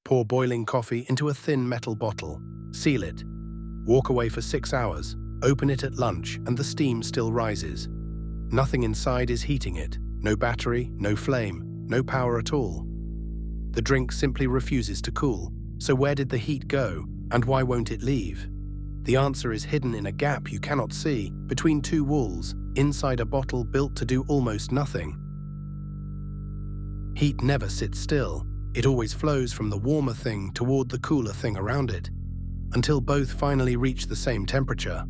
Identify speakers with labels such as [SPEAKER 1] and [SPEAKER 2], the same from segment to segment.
[SPEAKER 1] Pour boiling coffee into a thin metal bottle. Seal it. Walk away for 6 hours. Open it at lunch and the steam still rises. Nothing inside is heating it. No battery, no flame, no power at all. The drink simply refuses to cool. So where did the heat go, and why won't it leave? The answer is hidden in a gap you cannot see, between two walls, inside a bottle built to do almost nothing. Heat never sits still. It always flows from the warmer thing toward the cooler thing around it, until both finally reach the same temperature.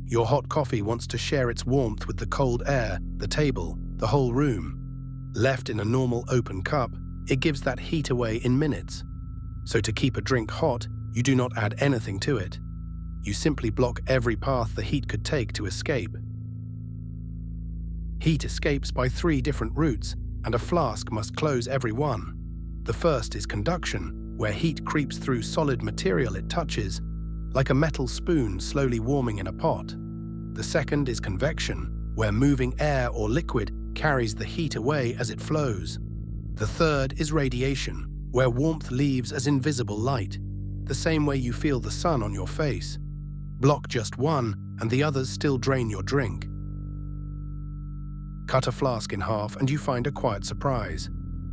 [SPEAKER 1] Your hot coffee wants to share its warmth with the cold air, the table, the whole room. Left in a normal open cup, it gives that heat away in minutes. So to keep a drink hot, you do not add anything to it. You simply block every path the heat could take to escape. Heat escapes by 3 different routes, and a flask must close every one. The first is conduction, where heat creeps through solid material it touches, like a metal spoon slowly warming in a pot. The second is convection, where moving air or liquid carries the heat away as it flows. The third is radiation, where warmth leaves as invisible light, the same way you feel the sun on your face. Block just one, and the others still drain your drink. Cut a flask in half and you find a quiet surprise.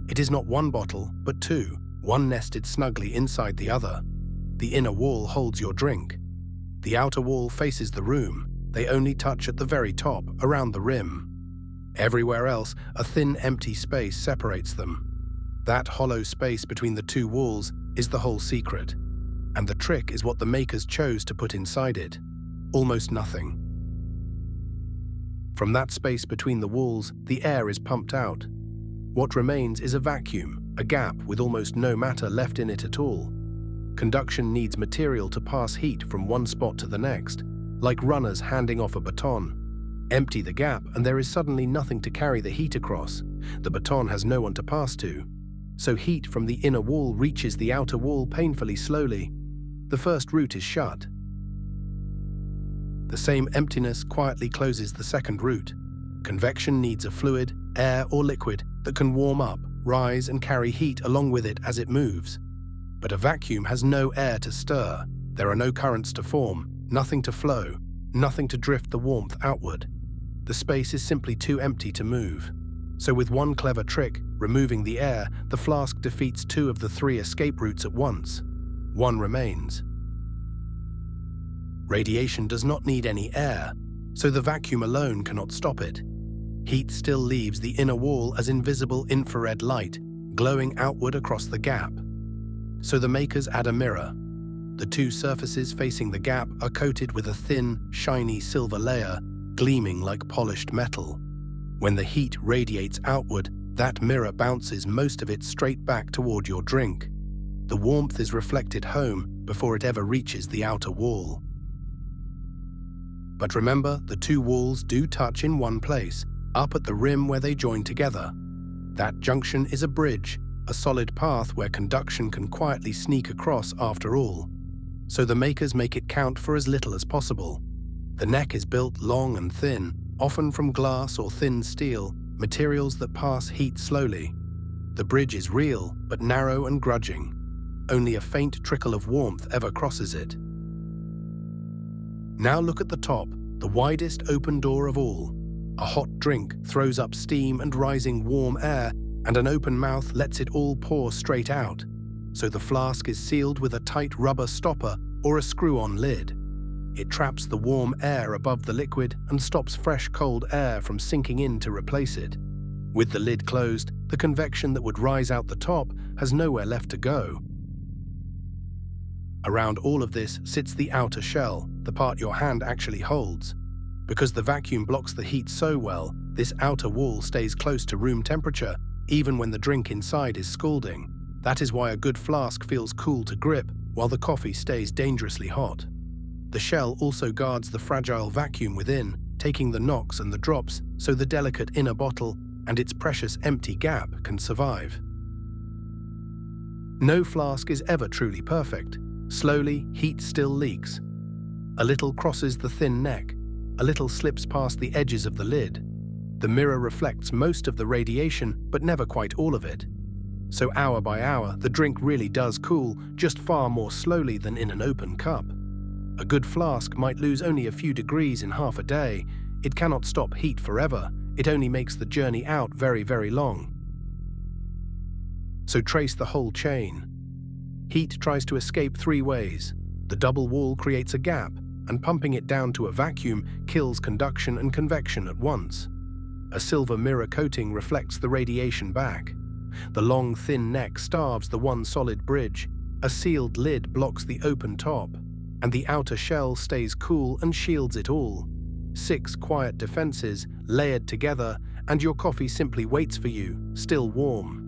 [SPEAKER 1] It is not one bottle, but 2, one nested snugly inside the other. The inner wall holds your drink. The outer wall faces the room. They only touch at the very top, around the rim. Everywhere else, a thin, empty space separates them. That hollow space between the 2 walls is the whole secret. And the trick is what the makers chose to put inside it. Almost nothing. From that space between the walls, the air is pumped out. What remains is a vacuum, a gap with almost no matter left in it at all. Conduction needs material to pass heat from one spot to the next, like runners handing off a baton. Empty the gap and there is suddenly nothing to carry the heat across. The baton has no one to pass to. So heat from the inner wall reaches the outer wall painfully slowly. The first route is shut. The same emptiness quietly closes the second route. Convection needs a fluid, air or liquid that can warm up, rise and carry heat along with it as it moves. But a vacuum has no air to stir. There are no currents to form, nothing to flow, nothing to drift the warmth outward. The space is simply too empty to move. So with one clever trick, removing the air, the flask defeats 2 of the 3 escape routes at once. One remains. Radiation does not need any air, so the vacuum alone cannot stop it. Heat still leaves the inner wall as invisible infrared light, glowing outward across the gap. So the makers add a mirror. The 2 surfaces facing the gap are coated with a thin, shiny silver layer, gleaming like polished metal. When the heat radiates outward, that mirror bounces most of it straight back toward your drink. The warmth is reflected home before it ever reaches the outer wall. But remember, the 2 walls do touch in one place, up at the rim where they join together. That junction is a bridge, a solid path where conduction can quietly sneak across after all. So the makers make it count for as little as possible. The neck is built long and thin, often from glass or thin steel, materials that pass heat slowly. The bridge is real, but narrow and grudging. Only a faint trickle of warmth ever crosses it. Now look at the top, the widest open door of all. A hot drink throws up steam and rising warm air, and an open mouth lets it all pour straight out. So the flask is sealed with a tight rubber stopper or a screw-on lid. It traps the warm air above the liquid and stops fresh cold air from sinking in to replace it. With the lid closed, the convection that would rise out the top has nowhere left to go. Around all of this sits the outer shell, the part your hand actually holds. Because the vacuum blocks the heat so well, this outer wall stays close to room temperature, even when the drink inside is scalding. That is why a good flask feels cool to grip, while the coffee stays dangerously hot. The shell also guards the fragile vacuum within, taking the knocks and the drops so the delicate inner bottle and its precious empty gap can survive. No flask is ever truly perfect. Slowly, heat still leaks. A little crosses the thin neck, a little slips past the edges of the lid. The mirror reflects most of the radiation, but never quite all of it. So hour by hour, the drink really does cool, just far more slowly than in an open cup. A good flask might lose only a few degrees in half a day. It cannot stop heat forever. It only makes the journey out very, very long. So trace the whole chain. Heat tries to escape three ways. The double wall creates a gap, and pumping it down to a vacuum kills conduction and convection at once. A silver mirror coating reflects the radiation back. The long, thin neck starves the one solid bridge. A sealed lid blocks the open top, and the outer shell stays cool and shields it all. 6 quiet defenses layered together, and your coffee simply waits for you, still warm.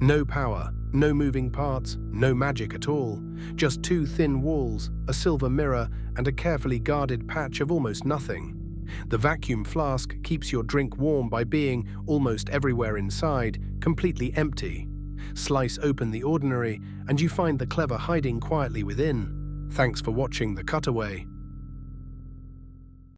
[SPEAKER 1] No power, no moving parts, no magic at all. Just 2 thin walls, a silver mirror, and a carefully guarded patch of almost nothing. The vacuum flask keeps your drink warm by being, almost everywhere inside, completely empty. Slice open the ordinary, and you find the clever hiding quietly within. Thanks for watching The Cutaway.